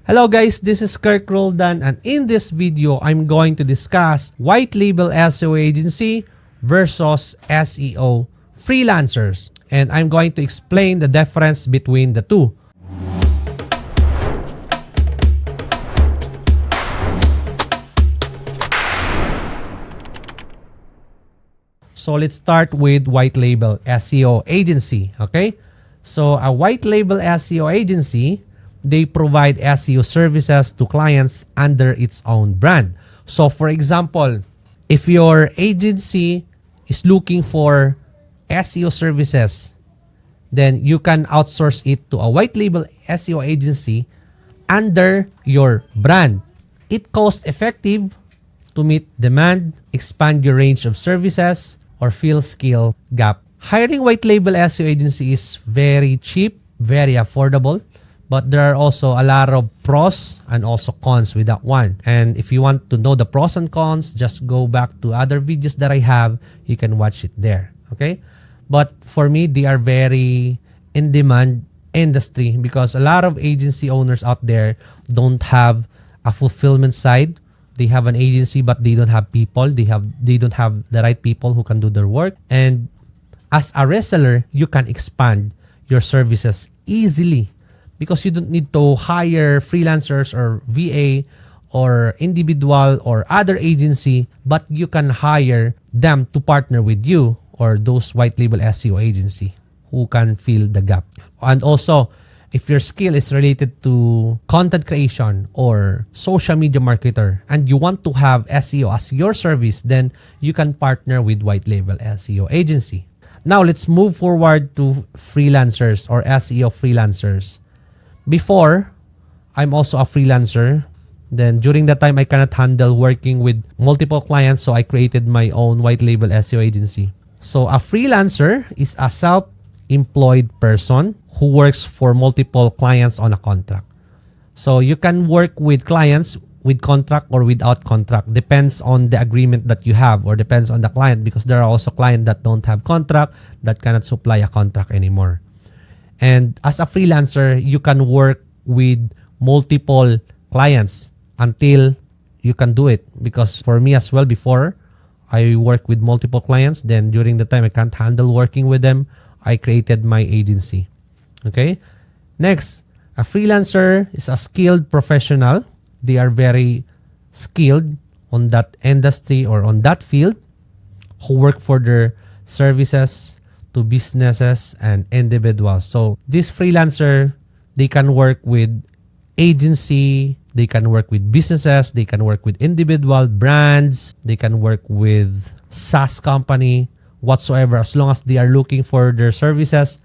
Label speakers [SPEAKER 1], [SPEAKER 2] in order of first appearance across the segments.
[SPEAKER 1] Hello guys, this is Kherk Roldan, and in this video, I'm going to discuss Whitelabel SEO agency versus SEO freelancers. And I'm going to explain the difference between the two. So let's start with Whitelabel SEO agency, okay? So a Whitelabel SEO agency, they provide SEO services to clients under its own brand. So for example, if your agency is looking for SEO services, then you can outsource it to a Whitelabel SEO agency under your brand. It cost effective to meet demand, expand your range of services, or fill skill gap. Hiring Whitelabel SEO agency is very cheap, very affordable. But there are also a lot of pros and also cons with that one. And if you want to know the pros and cons, just go back to other videos that I have. You can watch it there. Okay? But for me, they are very in demand industry because a lot of agency owners out there don't have a fulfillment side. They have an agency but they don't have people. They don't have the right people who can do their work. And as a reseller, you can expand your services easily, because you don't need to hire freelancers or VA or individual or other agency, but you can hire them to partner with you or those Whitelabel SEO agency who can fill the gap. And also, if your skill is related to content creation or social media marketer and you want to have SEO as your service, then you can partner with Whitelabel SEO agency. Now, let's move forward to freelancers or SEO freelancers. Before, I'm also a freelancer. Then during that time, I cannot handle working with multiple clients, so I created my own Whitelabel SEO agency. So a freelancer is a self-employed person who works for multiple clients on a contract. So you can work with clients with contract or without contract. Depends on the agreement that you have or depends on the client, because there are also clients that don't have contract that cannot supply a contract anymore. And as a freelancer, you can work with multiple clients until you can do it. Because for me as well, before, I work with multiple clients. Then during the time I can't handle working with them, I created my agency. Okay? Next, a freelancer is a skilled professional. They are very skilled on that industry or on that field, who work for their services to businesses and individuals. So this freelancer, they can work with agency, they can work with businesses, they can work with individual brands, they can work with SaaS company, whatsoever. As long as they are looking for their services,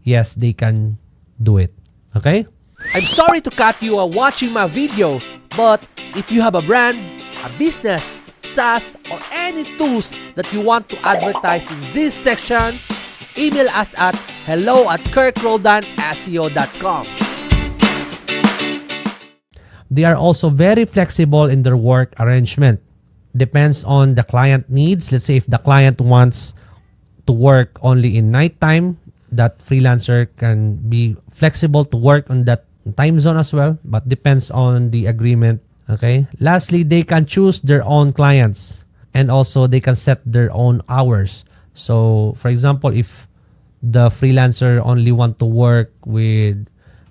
[SPEAKER 1] yes, they can do it. Okay?
[SPEAKER 2] I'm sorry to cut you while watching my video, but if you have a brand, a business, SaaS, or any tools that you want to advertise in this section, email us at hello@kherkroldanseo.com.
[SPEAKER 1] They are also very flexible in their work arrangement. Depends on the client needs. Let's say if the client wants to work only in nighttime, that freelancer can be flexible to work on that time zone as well, but depends on the agreement. Okay. Lastly, they can choose their own clients and also they can set their own hours. So for example, if the freelancer only want to work with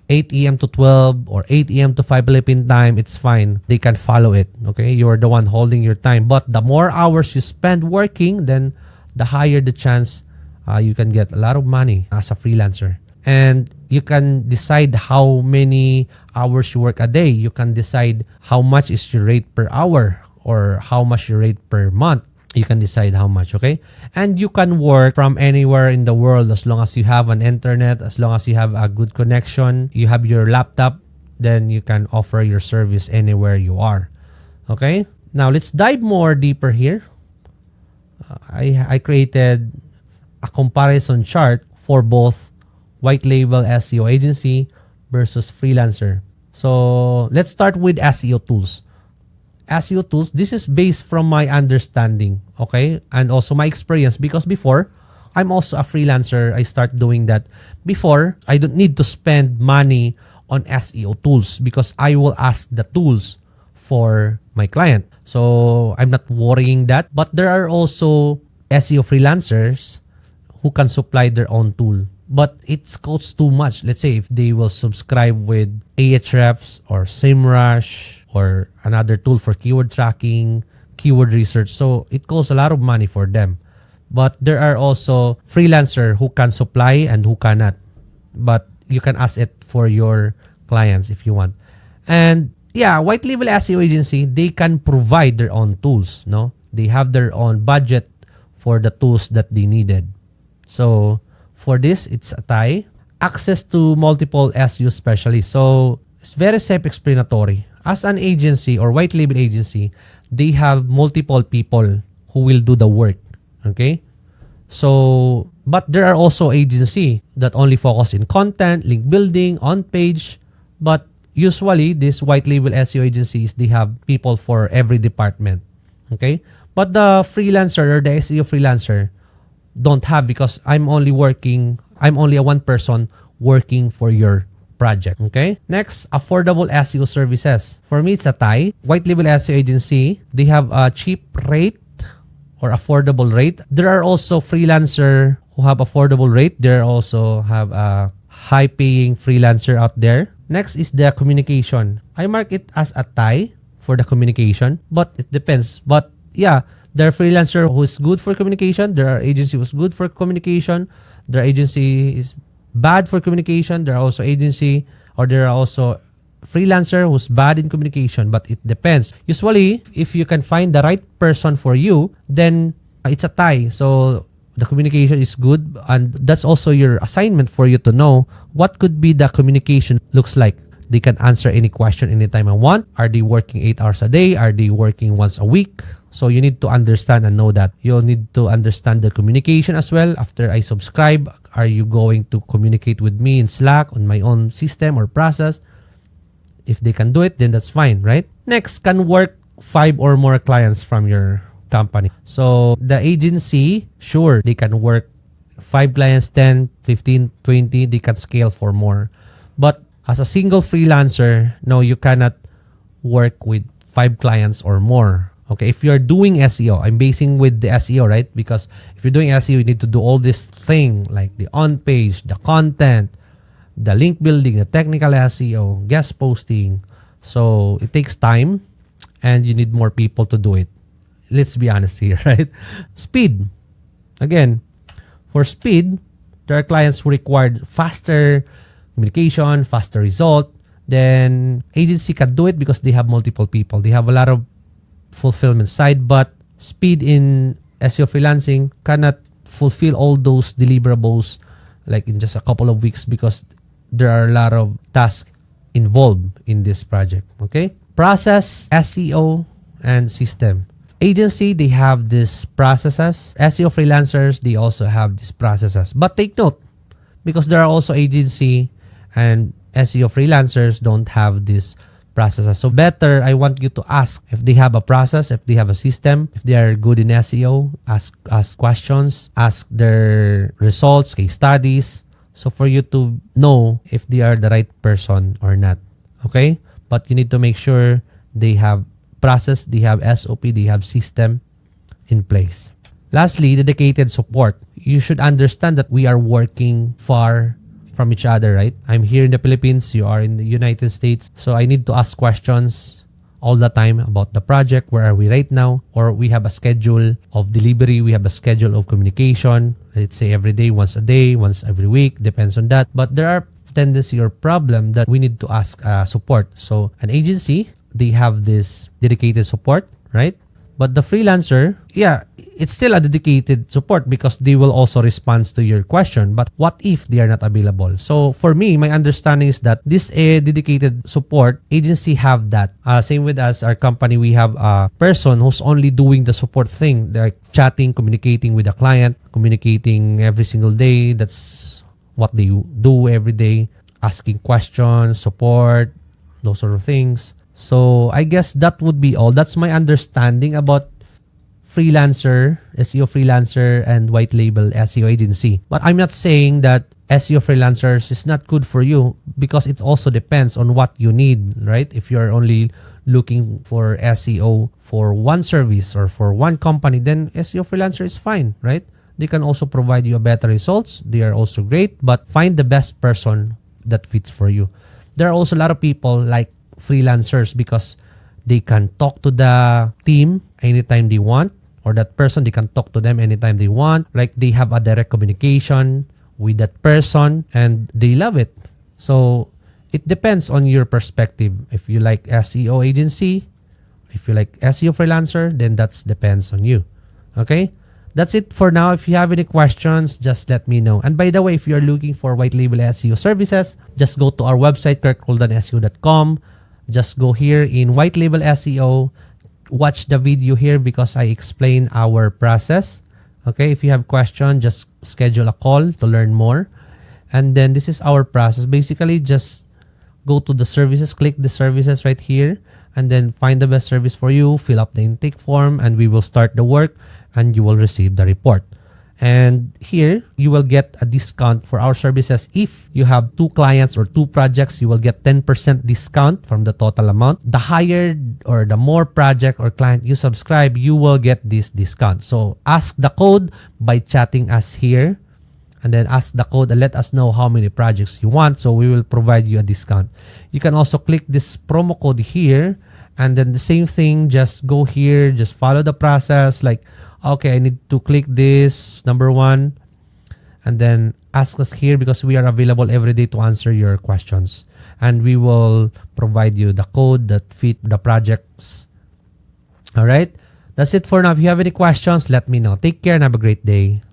[SPEAKER 1] 8 a.m. to 12 or 8 a.m. to 5 Philippine time, it's fine. They can follow it. Okay. You're the one holding your time. But the more hours you spend working, then the higher the chance you can get a lot of money as a freelancer. And you can decide how many hours you work a day. You can decide how much is your rate per hour or how much your rate per month. You can decide how much, okay? And you can work from anywhere in the world as long as you have an internet, as long as you have a good connection, you have your laptop, then you can offer your service anywhere you are, okay? Now, let's dive more deeper here. I created a comparison chart for both Whitelabel SEO agency versus freelancer. So let's start with SEO tools. SEO tools, this is based from my understanding, okay? And also my experience, because before, I'm also a freelancer. I start doing that. Before, I don't need to spend money on SEO tools because I will ask the tools for my client. So I'm not worrying that. But there are also SEO freelancers who can supply their own tool. But it costs too much. Let's say if they will subscribe with Ahrefs or SEMrush or another tool for keyword tracking, keyword research. So it costs a lot of money for them. But there are also freelancers who can supply and who cannot. But you can ask it for your clients if you want. And yeah, Whitelabel SEO agency, they can provide their own tools. No, they have their own budget for the tools that they needed. So for this, it's a tie. Access to multiple SEO specialists. So it's very self-explanatory. As an agency or white label agency, they have multiple people who will do the work. Okay? So, but there are also agency that only focus in content, link building, on page. But usually, these white label SEO agencies, they have people for every department. Okay? But the freelancer or the SEO freelancer don't have because I'm only a one person working for your project. Okay? Next, affordable SEO services. For me, it's a tie. White label SEO agency, they have a cheap rate or affordable rate. There are also freelancer who have affordable rate. There also have a high paying freelancer out there. Next is the communication. I mark it as a tie for the communication, but it depends. But yeah, there are freelancer who is good for communication. There are agency who's good for communication. There are agency is bad for communication. There are also agency or there are also freelancer who's bad in communication, but it depends. Usually, if you can find the right person for you, then it's a tie. So the communication is good, and that's also your assignment for you to know what could be the communication looks like. They can answer any question anytime I want. Are they working 8 hours a day? Are they working once a week? So you need to understand and know that. You'll need to understand the communication as well. After I subscribe, are you going to communicate with me in Slack on my own system or process? If they can do it, then that's fine, right? Next, can work 5 or more clients from your company. So the agency, sure, they can work 5 clients, 10, 15, 20, they can scale for more. But as a single freelancer, no, you cannot work with 5 clients or more. Okay, if you're doing SEO, I'm basing with the SEO, right? Because if you're doing SEO, you need to do all this thing like the on-page, the content, the link building, the technical SEO, guest posting. So it takes time and you need more people to do it. Let's be honest here, right? Speed. Again, for speed, there are clients who require faster communication, faster result. Then agency can do it because they have multiple people. They have a lot of fulfillment side, but speed in SEO freelancing cannot fulfill all those deliverables like in just a couple of weeks because there are a lot of tasks involved in this project. Okay? Process, SEO, and system. Agency, they have these processes. SEO freelancers, they also have these processes. But take note, because there are also agency and SEO freelancers don't have these processes. So better, I want you to ask if they have a process, if they have a system, if they are good in SEO, ask questions, ask their results, case studies. So for you to know if they are the right person or not. Okay? But you need to make sure they have process, they have SOP, they have system in place. Lastly, dedicated support. You should understand that we are working far from each other, right? I'm here in the Philippines, you are in the United States. So I need to ask questions all the time about the project. Where are we right now? Or we have a schedule of delivery. We have a schedule of communication. Let's say every day, once a day, once every week, depends on that. But there are tendency or problem that we need to ask support. So an agency, they have this dedicated support, right? But the freelancer, yeah, it's still a dedicated support because they will also respond to your question. But what if they are not available? So for me, my understanding is that this dedicated support agency have that. Same with us, our company, we have a person who's only doing the support thing. They're chatting, communicating with the client, communicating every single day. That's what they do every day. Asking questions, support, those sort of things. So I guess that would be all. That's my understanding about freelancer, SEO freelancer, and white label SEO agency. But I'm not saying that SEO freelancers is not good for you because it also depends on what you need, right? If you're only looking for SEO for one service or for one company, then SEO freelancer is fine, right? They can also provide you better results. They are also great, but find the best person that fits for you. There are also a lot of people like freelancers because they can talk to the team anytime they want, or that person, they can talk to them anytime they want. Like they have a direct communication with that person and they love it. So it depends on your perspective. If you like SEO agency, if you like SEO freelancer, then that depends on you. Okay? That's it for now. If you have any questions, just let me know. And by the way, if you're looking for white label SEO services, just go to our website, kherkroldanseo.com. Just go here in white label SEO. Watch the video here because I explain our process. Okay, if you have questions, just schedule a call to learn more. And then this is our process. Basically, just go to the services, click the services right here, and then find the best service for you, fill up the intake form, and we will start the work, and you will receive the report. And here, you will get a discount for our services. If you have 2 clients or 2 projects, you will get 10% discount from the total amount. The higher or the more project or client you subscribe, you will get this discount. So ask the code by chatting us here, and then ask the code and let us know how many projects you want. So we will provide you a discount. You can also click this promo code here, and then the same thing, just go here, just follow the process. Like, okay, I need to click this, number 1, and then ask us here because we are available every day to answer your questions. And we will provide you the code that fit the projects. All right? That's it for now. If you have any questions, let me know. Take care and have a great day.